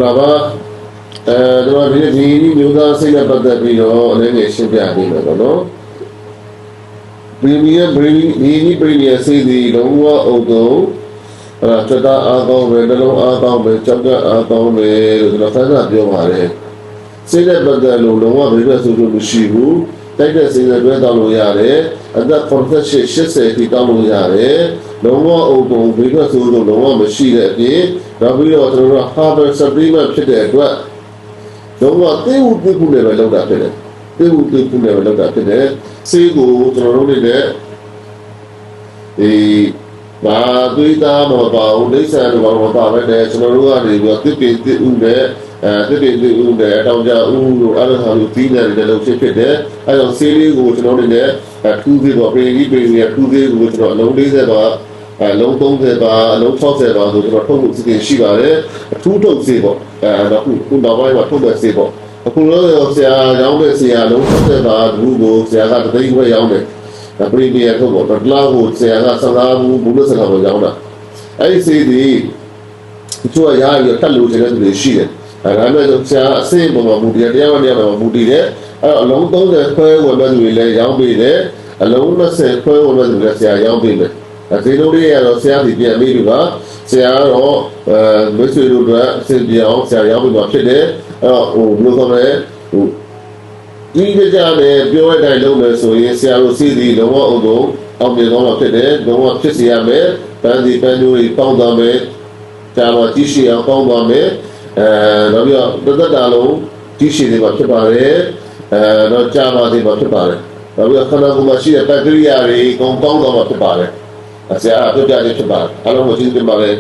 လာပါတော့ဒီမျိုးသားစိတ်နဲ့ပတ်သက်ပြီးတော့အနေနဲ့ရှင်းပြပေးမယ်ပေါ့နော်ပရီမီယာစိတ်ဒီလုံးဝအုပ်တော့စတာအားကောင်းပဲနှလုံးအားကောင်းပဲကြောက်ကအားကောင်းပဲလို့ကျွန်တော်ဆန်းစာပြောပါတယ်စိတ်နဲ့ပတ်သက်လို့လုံးဝဘယ်လိုဆိုလို့မရှိဘူးတိုက်တဲ့စိတ်နဲ့တွဲတောင်းလို့ရတယ်အသက်80ထိတောင်းလို့ရတယ်လုံးဝအုပ်တော့ဘယ်လိုဆိုလို့လုံးဝမရှိတဲ့အပြင်နောက်ပြီးတော့ကျွန်တော်တို့ Harbour Supplement ဖြစ်တဲ့အတွက်လုံးဝသေဝတိကုနဲ့ပဲလောက်တာဖြစ်တယ်သေဝတိကုနဲ့ပဲလောက်တာဖြစ်တယ်ဆေးကိုကျွန်တော်တို့နေတဲ့ဒီဘာသွေးသားမပါဘူးလိမ့်ဆန်တော့မပါပဲနဲ့ကျွန်တော်တို့ကနေပြီးတော့တစ်ပင်တစ်ဥနဲ့တစ်ပင်တစ်ဥနဲ့တောင်ကြဥလို့အဲ့လိုဟာလို့ပြီးနေတယ်လို့ဖြစ်တယ်အဲ့တော့ဆေးလေးကိုကျွန်တော်တို့နေထူးသေးတော့ပြင်ကြီးပြင်ကြီးထူးသေးကိုကျွန်တော်အလုံး40ပါအလုံး30ပါအလုံး60ပါဆိုကျွန်တော်ထုတ်လို့စီစဉ်ရှိပါတယ်အထူးထုတ်စေပေါ့တော့ခုနောက်ပိုင်းမှာထုတ်တဲ့စေပေါ့အခုတော့ဆရာရောင်းတဲ့ဆရာလုံး60ပါဘူးကိုဆရာကတသိန်းခွဲရောင်းတယ်ပရီမီယာထုတ်ပေါ့တော့လောက်ကိုဆရာက15ဘူးလို့စကားပြောင်းတာအဲ့ဒီစီဒီသူကရာရထက်လို့ကျတဲ့သူတွေရှိတယ်ဒါပေမဲ့ဆရာအစင်းပေါ်မှာမူတည်တရားဝင်တရားမှာမူတည်တယ်အဲ့အလုံး30ခွဲဝင်မဲ့သူတွေလည်းရောင်းပေးတယ်အလုံး20ခွဲဝင်မဲ့သူတွေလည်းဆရာရောင်းပေးတယ်ဒီလိုလေးရတော့ဆရာဒီပြန်ပြီးပြီပါဆရာတော့မိတ်ဆွေတို့ကအစင်ပြောင်းဆရာရောင်းပေးမှာဖြစ်တယ်အဲ့တော့ဘယ်လိုခေါ်မလဲဒီကြတဲ့ပြောရတဲ့အလုံးလဲဆိုရင်ဆရာတို့စီးစီးလုံးဝအုပ်တော့အောင်မြင်တော့ဖြစ်တယ်လုံးဝဖြစ်စေရမယ်ပန်းစီပန်းမျိုးကြီးပေါင်းသွားမယ်ဒါမှကြီးရှိအောင်ပေါင်းသွားမယ်နောက်ပြီးတော့တသက်တာလုံးကြီးရှိနေမှာဖြစ်ပါတယ်တော့ကြာပါသေးမှာဖြစ်ပါတယ်နောက်ပြီးတော့ခန္ဓာကိုယ်မှာရှိတဲ့ဘက်တီးရီးယားတွေအကုန်ပေါင်းသွားမှာဖြစ်ပါတယ်ဆရာအပြည့်အစုံဖြစ်ပါတယ်အားလုံးကိုကျေးဇူးတင်ပါတယ်